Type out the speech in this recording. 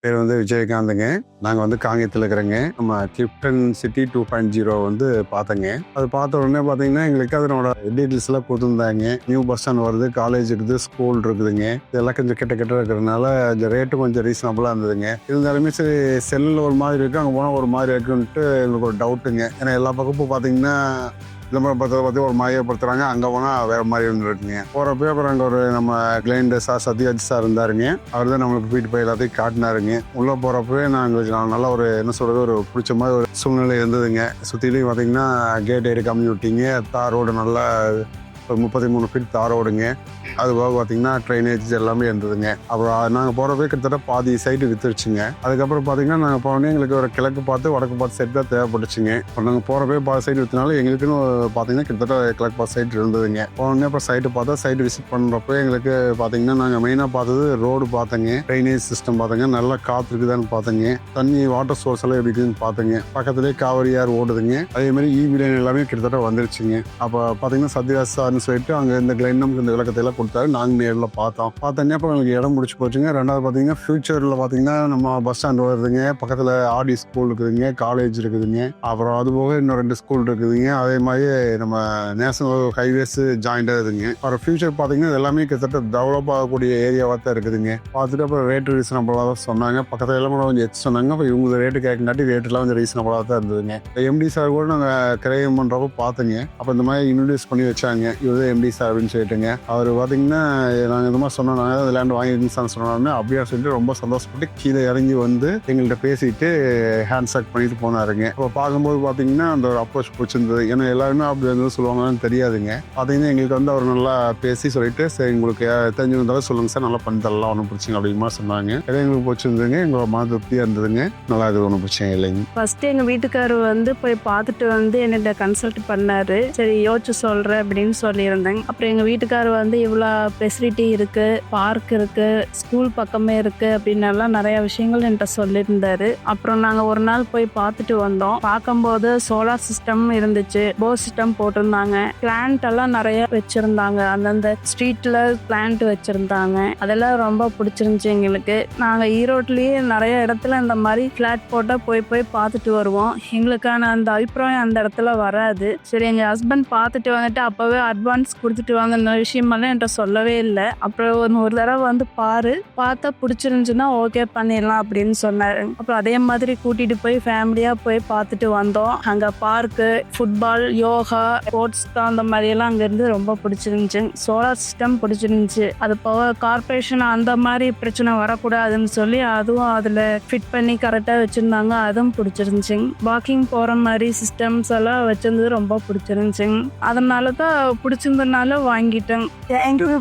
பேர் வந்து விஜயகாந்துங்க. நாங்கள் வந்து காங்கேயத்தில் இருக்கிறேங்க. நம்ம கிளிப்டன் சிட்டி 2.0 வந்து பார்த்தேங்க. அது பார்த்த உடனே பார்த்தீங்கன்னா எங்களுக்கு அதனோட டீட்டெயில்ஸ் எல்லாம் கொடுத்துருந்தாங்க. நியூ பஸ் ஸ்டாண்ட் வருது, காலேஜ் இருக்குது, ஸ்கூல் இருக்குதுங்க. இதெல்லாம் கொஞ்சம் கிட்ட இருக்கிறதுனால இந்த ரேட்டு கொஞ்சம் ரீசனபுளாக இருந்ததுங்க. இருந்தாலுமே சரி, செல்லில் ஒரு மாதிரி இருக்குது, அங்கே போனால் ஒரு மாதிரி இருக்குன்ட்டு எங்களுக்கு ஒரு டவுட்டுங்க. ஏன்னா எல்லா பக்கமும் பார்த்தீங்கன்னா விளம்பரப்படுத்துறத பற்றி ஒரு மாதிரியே படுத்துறாங்க, அங்கே போனால் வேறு மாதிரி இருந்துருக்குங்க. போகிறப்ப அப்புறம் அங்கே ஒரு நம்ம கிளைண்ட் சார் சத்யராஜ் சார் இருந்தாருங்க. அவர் தான் நம்மளுக்கு வீட்டு போய் எல்லாத்தையும் காட்டினாருங்க. உள்ளே போகிறப்பவே நாங்கள் நல்லா ஒரு என்ன சொல்கிறது, ஒரு பிடிச்ச மாதிரி ஒரு சூழ்நிலை இருந்ததுங்க. சுற்றிலையும் பார்த்தீங்கன்னா கேட் ஏரி கம்யூனிட்டிங்க, தார் ரோடு நல்லா ஒரு 33 ஃபீட் தார் ரோடுங்க. அது போக பார்த்தீங்கன்னா ட்ரைனேஜ் எல்லாமே இருந்ததுங்க. அப்புறம் நாங்கள் போகிறப்பே கிட்டத்தட்ட பாதி சைட்டு விற்றுருச்சுங்க. அதுக்கப்புறம் பார்த்தீங்கன்னா நாங்கள் போனோடனே எங்களுக்கு ஒரு கிழக்கு பார்த்து வடக்கு பார்த்து சைட் தான் தேவைப்பட்டுச்சுங்க. இப்போ நாங்கள் போகிறப்பே பாதி சைட் விற்றுனாலும் எங்களுக்குன்னு பார்த்தீங்கன்னா கிட்டத்தட்ட கிழக்கு பார்த்து சைட் இருந்ததுங்க. போனோடனே அப்புறம் சைட்டு பார்த்தா சைட்டு விசிட் பண்ணுறப்ப எங்களுக்கு பார்த்தீங்கன்னா நாங்கள் மெயினாக பார்த்தது ரோடு பார்த்தேங்க, ட்ரைனேஜ் சிஸ்டம் பார்த்தேங்க, நல்லா காற்று இருக்குதான்னு பார்த்தேங்க, தண்ணி வாட்டர் சோர்ஸ் எல்லாம் எப்படி இருக்குதுன்னு பார்த்தேங்க. பக்கத்துலேயே காவிரியார் ஓடுதுங்க. அதேமாதிரி ஈவி லைன் எல்லாமே கிட்டத்தட்ட வந்துருச்சுங்க. அப்போ பார்த்தீங்கன்னா சத்யராஜ் சார்னு சொல்லிட்டு அங்கே இந்த கிளைண்ட் நமக்கு இந்த விளக்கத்தை எல்லாம் கொடுத்தாரு. நாங்கள் நேரில் பார்த்தோன்னே அப்புறம் எங்களுக்கு இடம் முடிச்சு போச்சுங்க. ரெண்டாவது பார்த்தீங்கன்னா ஃபியூச்சரில் பார்த்தீங்கன்னா நம்ம பஸ் ஸ்டாண்ட் வருதுங்க, பக்கத்தில் ஆர்டி ஸ்கூல் இருக்குதுங்க, காலேஜ் இருக்குதுங்க, அப்புறம் அது போக இன்னும் 2 ஸ்கூல் இருக்குதுங்க. அதே மாதிரி நம்ம நேஷனல் ஹைவேஸ் ஜாயிண்டாக இருக்குதுங்க. அப்புறம் ஃபியூச்சர் பார்த்தீங்கன்னா இது எல்லாமே கிட்டத்தட்ட டெவலப் ஆகக்கூடிய ஏரியாவாக தான் இருக்குதுங்க. பார்த்துட்டு அப்புறம் ரேட்டு ரீசனபுளாக தான் சொன்னாங்க. பக்கத்தில் எல்லாம் கூட கொஞ்சம் சொன்னாங்க. அப்போ இவங்க ரேட்டு கேட்கங்காட்டி ரேட்டெல்லாம் கொஞ்சம் ரீசனபுளாக தான் இருந்ததுங்க. எம்டி சார் கூட நாங்கள் கிரையம் பண்ணுறப்போ பார்த்தோங்க. அப்போ இந்த மாதிரி இன்ட்ரடியூஸ் பண்ணி வச்சாங்க, இவர் எம்டி சார் அப்படின்னு சொல்லிட்டுங்க. அவர் பார்த்தீங்கன்னா நாங்கள் இந்த மாதிரி சொன்னோம், நாங்கள் அந்த லேண்ட் வாங்கிருந்துன்னு சொன்னோன்னே அப்படியே சொல்லிட்டு ரொம்ப சந்தோஷப்பட்டு கீழே இறங்கி வந்து எங்கள்கிட்ட பேசிட்டு ஹேண்ட் ஷேக் பண்ணிட்டு போனாருங்க. இப்போ பார்க்கும்போது பார்த்தீங்கன்னா அந்த ஒரு அப்ரோச் பிடிச்சிருந்தது. ஏன்னா எல்லாருமே அப்படி வந்து சொல்லுவாங்கன்னு தெரியாதுங்க. பார்த்தீங்கன்னா எங்களுக்கு வந்து அவர் நல்லா பேசி சொல்லிட்டு, சரி உங்களுக்கு தெரிஞ்சிருந்தாலும் சொல்லுங்கள் சார், நல்லா பண்ணி தரலாம், ஒன்றும் பிரச்சனை அப்படிமா சொன்னாங்க. எல்லாம் எங்களுக்கு பிடிச்சிருந்ததுங்க. எங்களோட மன திருப்தியாக இருந்ததுங்க. நல்லா இருக்குது, ஒன்றும் பிரச்சனை இல்லைங்க. ஃபர்ஸ்ட் எங்கள் வீட்டுக்காரர் வந்து போய் பார்த்துட்டு வந்து என்னிட்ட கன்சல்ட் பண்ணாரு. சரி யோசிச்சு சொல்கிறேன் அப்படின்னு சொல்லியிருந்தேங்க. அப்புறம் எங்கள் வீட்டுக்காரர் வந்து இவ்வளோ ஃபெசிலிட்டி இருக்குது, பார்க் இருக்குது, ஸ்கூல் பக்கமே இருக்குது அப்படின்னு எல்லாம் நிறைய விஷயங்கள் என்கிட்ட சொல்லியிருந்தாரு. அப்புறம் நாங்கள் ஒரு நாள் போய் பார்த்துட்டு வந்தோம். பார்க்கும்போது சோலார் சிஸ்டம் இருந்துச்சு, போ சிஸ்டம் போட்டிருந்தாங்க, பிளான்ட் எல்லாம் நிறைய வச்சுருந்தாங்க, அந்தந்த ஸ்ட்ரீட்டில் பிளான்ட் வச்சுருந்தாங்க. அதெல்லாம் ரொம்ப பிடிச்சிருந்துச்சு எங்களுக்கு. நாங்கள் ஈரோட்லேயே நிறைய இடத்துல இந்த மாதிரி ஃப்ளாட் போட்டால் போய் பார்த்துட்டு வருவோம். எங்களுக்கான அந்த அபிப்பிராயம் அந்த இடத்துல வராது. சரி, எங்கள் ஹஸ்பண்ட் பார்த்துட்டு வந்துட்டு அப்போவே அட்வான்ஸ் கொடுத்துட்டு வாங்க விஷயமெல்லாம் என்கிட்ட சொல்லவே இல்லை. அப்புறம் ஒரு தடவை வந்து பார்த்தா பிடிச்சிருந்துச்சுன்னா ஓகே பண்ணிடலாம் அப்படின்னு சொன்னார். அப்புறம் அதே மாதிரி கூட்டிகிட்டு போய் ஃபேமிலியாக போய் பார்த்துட்டு வந்தோம். அங்கே பார்க்கு, ஃபுட்பால், யோகா, ஸ்போர்ட்ஸ் தான் அந்த மாதிரியெல்லாம் அங்கேருந்து ரொம்ப பிடிச்சிருந்துச்சு. சோலார் சிஸ்டம் பிடிச்சிருந்துச்சு. அது போக கார்பரேஷன் அந்த மாதிரி பிரச்சனை வரக்கூடாதுன்னு சொல்லி அதுவும் அதில் ஃபிட் பண்ணி கரெக்டாக வச்சுருந்தாங்க, அதுவும் பிடிச்சிருந்துச்சு. வாக்கிங் போகிற மாதிரி சிஸ்டம்ஸ் எல்லாம் வச்சிருந்தது ரொம்ப பிடிச்சிருந்துச்சு. அதனால தான் பிடிச்சிருந்ததுனால வாங்கிட்டேன். தேங்க்யூ.